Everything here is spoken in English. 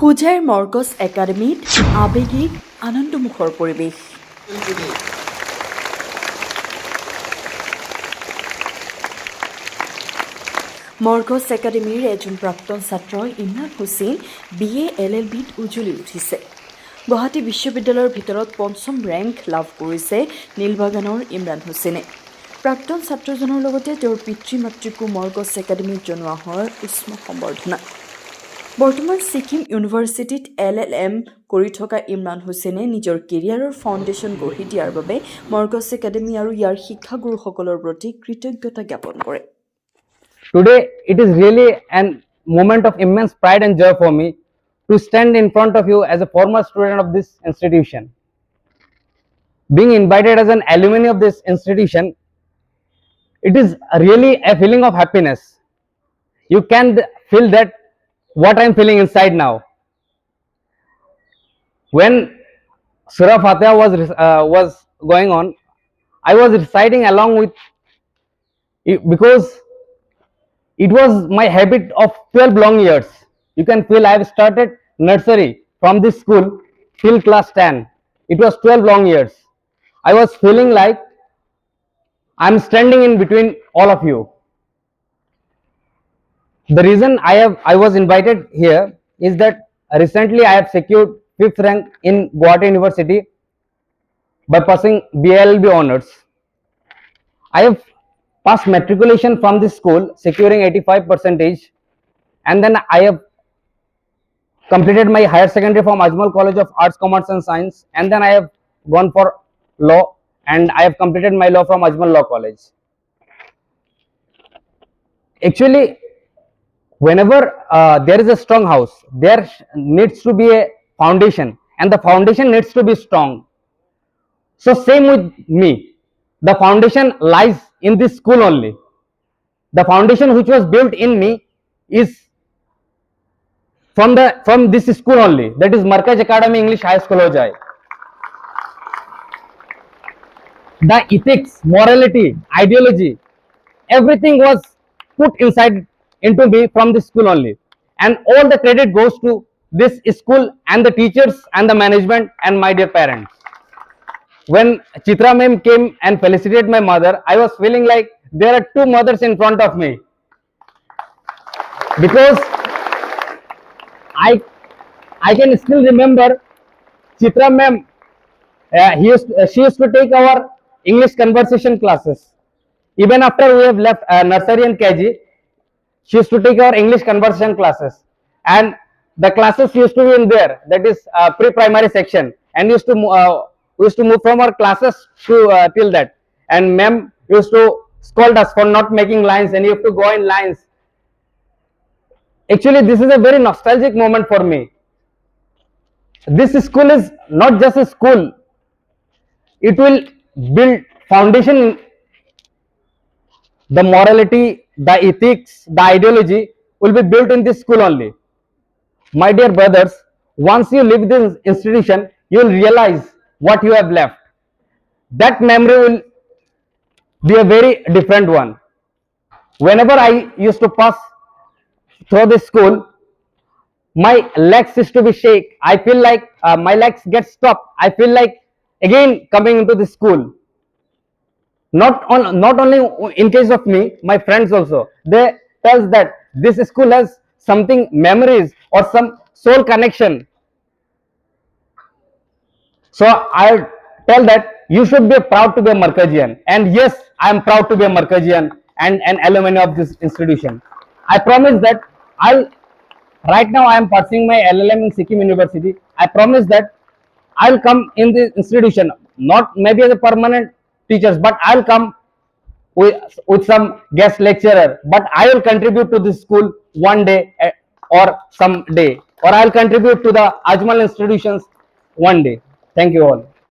Hojai Markaz একাডেমিত আবেগিক আনন্দমুখৰ পৰিৱেশ। Markaz একাডেমিৰ এজন প্ৰাক্তন ছাত্ৰ ইমৰান হুছেইন BA LLBত উজ্বলি উঠিছে। গুৱাহাটী বিশ্ববিদ্যালয়ৰ ভিতৰত পঞ্চম ৰেংক লাভ কৰিছে নীলবাগানৰ ইমৰান হুছেইনে। প্ৰাক্তন ছাত্ৰজনৰ লগতে তেওঁৰ পিতৃ মাতৃকো Markaz একাডেমিত জনোৱা হয় উষ্ম সম্বৰ্ধনা। বৰ্তমান ছিকিম ইউনিভাৰ্চিটিত LLM কৰি থকা ইমৰান হুছেইনে নিজৰ কেৰিয়াৰৰ ফাউণ্ডেশ্যন গঢ়ি দিয়াৰ বাবে Markaz একাডেমি আৰু ইয়াৰ শিক্ষাগুৰুসকলৰ প্ৰতি কৃতজ্ঞতা জ্ঞাপন কৰে। Today, it is really a moment of immense pride and joy for me to stand in front of you as a former student of this institution. Being invited as an alumni of this institution, it is really a feeling of happiness. You can feel that what I am feeling inside now. When Surah Fatiha was going on, I was reciting along with it because it was my habit of 12 long years. You can feel I have started nursery from this school till class 10. It was 12 long years. I was feeling like I am standing in between all of you. The reason I was invited here is that recently I have secured 5th rank in Gauhati University by passing BLLB honors. I have passed matriculation from this school, securing 85%, and then I have completed my higher secondary from Ajmal College of Arts, Commerce and Science, and then I have gone for law, and I have completed my law from Ajmal Law College. Actually, whenever there is a strong house, there needs to be a foundation, and the foundation needs to be strong. So same with me, the foundation lies in this school only. The foundation which was built in me is from this school only, that is Markaz Academy English High School Hojai. The ethics, morality, ideology, everything was put inside into me from this school only, and all the credit goes to this school and the teachers and the management and my dear parents. When Chitra ma'am came and felicitated my mother, I was feeling like there are two mothers in front of me, because I can still remember Chitra ma'am. She used to take our English conversation classes. Even after we have left nursery and KG, she used to take our English conversation classes, and the classes used to be in there, that is pre-primary section, and we used to move from our classes to till that, and ma'am used to scold us for not making lines, and you have to go in lines. Actually, this is a very nostalgic moment for me. This school is not just a school, it will build foundation. The morality, the ethics, the ideology will be built in this school only. My dear brothers, once you leave this institution, you will realize what you have left. That memory will be a very different one. Whenever I used to pass through this school, my legs used to be shake. I feel like my legs get stopped. I feel like again coming into the school. Not only in case of me, my friends also, they tell that this school has something, memories or some soul connection. So I tell that you should be proud to be a Markazian, and yes, I am proud to be a Markazian and an alumni of this institution. I promise that right now I am pursuing my LLM in Sikkim University. I promise that I'll come in this institution, not maybe as a permanent teachers, but I'll come with some guest lecturer, but I will contribute to this school one day or some day, or I'll contribute to the Ajmal institutions one day. Thank you all.